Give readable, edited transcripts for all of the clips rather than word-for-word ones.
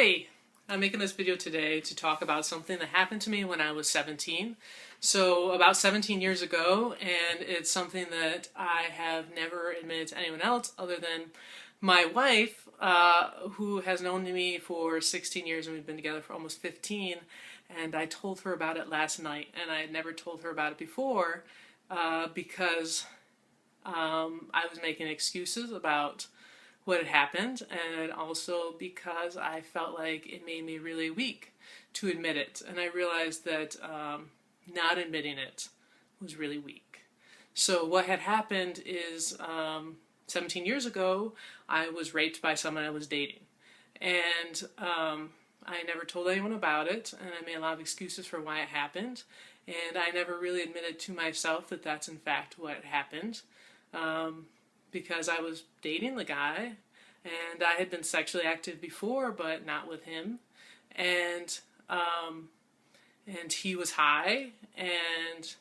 Hey, I'm making this video today to talk about something that happened to me when I was 17. So about 17 years ago, and it's something that I have never admitted to anyone else other than my wife, who has known me for 16 years and we've been together for almost 15. And I told her about it last night, and I had never told her about it before because I was making excuses about what had happened, and also because I felt like it made me really weak to admit it. And I realized that not admitting it was really weak. So what had happened is 17 years ago, I was raped by someone I was dating. And I never told anyone about it, and I made a lot of excuses for why it happened. And I never really admitted to myself that that's in fact what happened. Because I was dating the guy, and I had been sexually active before, but not with him, and he was high, and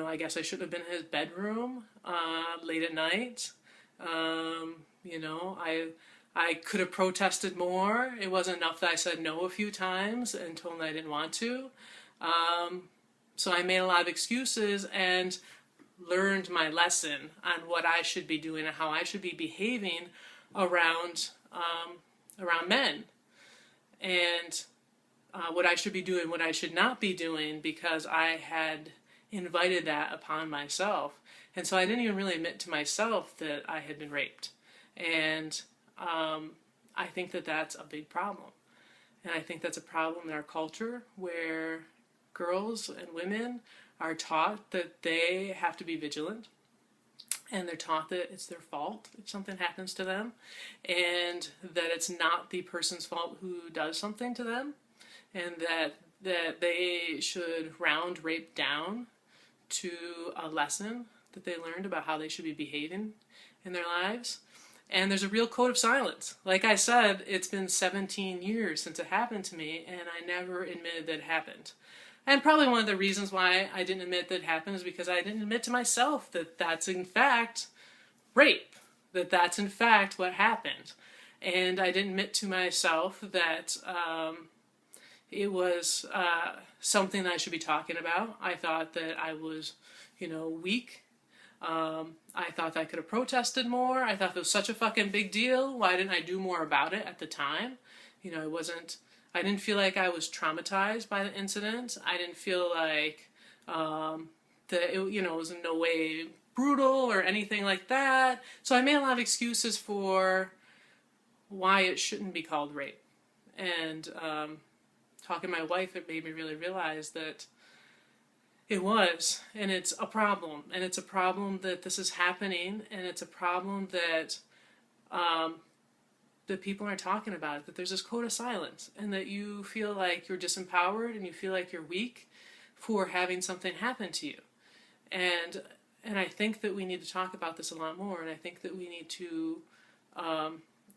I guess I shouldn't have been in his bedroom late at night. I could have protested more. It wasn't enough that I said no a few times and told him I didn't want to. So I made a lot of excuses and learned my lesson on what I should be doing and how I should be behaving around men, and what I should be doing, what I should not be doing, because I had invited that upon myself. And so I didn't even really admit to myself that I had been raped. And I think that that's a big problem. And I think that's a problem in our culture where girls and women are taught that they have to be vigilant, and they're taught that it's their fault if something happens to them, and that it's not the person's fault who does something to them, and that they should round rape down to a lesson that they learned about how they should be behaving in their lives. And there's a real code of silence. Like I said, it's been 17 years since it happened to me, and I never admitted that it happened. And probably one of the reasons why I didn't admit that it happened is because I didn't admit to myself that that's in fact rape, that that's in fact what happened. And I didn't admit to myself that it was something that I should be talking about. I thought that I was, weak. I thought that I could have protested more. I thought it was such a fucking big deal. Why didn't I do more about it at the time? I didn't feel like I was traumatized by the incident. I didn't feel like that it was in no way brutal or anything like that. So I made a lot of excuses for why it shouldn't be called rape. And talking to my wife, it made me really realize that it was, and it's a problem. And it's a problem that this is happening, and it's a problem that people aren't talking about it, that there's this code of silence, and that you feel like you're disempowered and you feel like you're weak for having something happen to you. And I think that we need to talk about this a lot more, and I think that we need to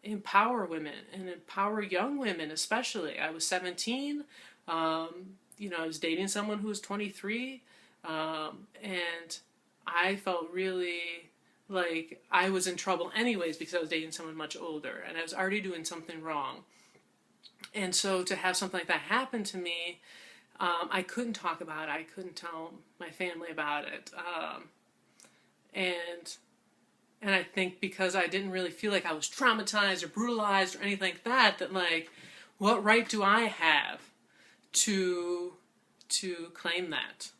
empower women and empower young women especially. I was 17, I was dating someone who was 23, and I felt really like I was in trouble anyways because I was dating someone much older and I was already doing something wrong. And so to have something like that happen to me, I couldn't talk about it. I couldn't tell my family about it. And I think because I didn't really feel like I was traumatized or brutalized or anything like that, what right do I have to claim that?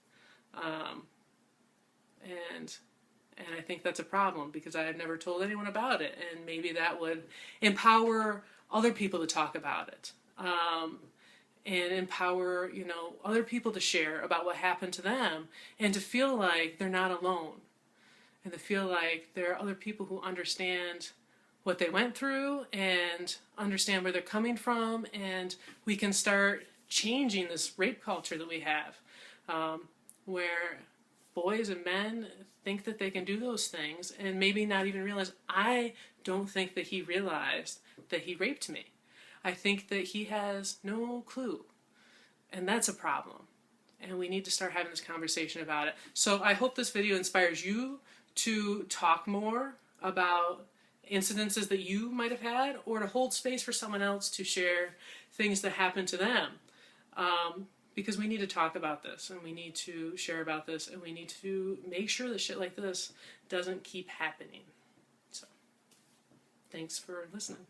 And I think that's a problem because I have never told anyone about it, and maybe that would empower other people to talk about it, and empower other people to share about what happened to them, and to feel like they're not alone, and to feel like there are other people who understand what they went through and understand where they're coming from, and we can start changing this rape culture that we have, where boys and men think that they can do those things and maybe not even realize. I don't think that he realized that he raped me. I think that he has no clue, and that's a problem, and we need to start having this conversation about it. So I hope this video inspires you to talk more about incidences that you might have had, or to hold space for someone else to share things that happen to them. Because we need to talk about this, and we need to share about this, and we need to make sure that shit like this doesn't keep happening. So, thanks for listening.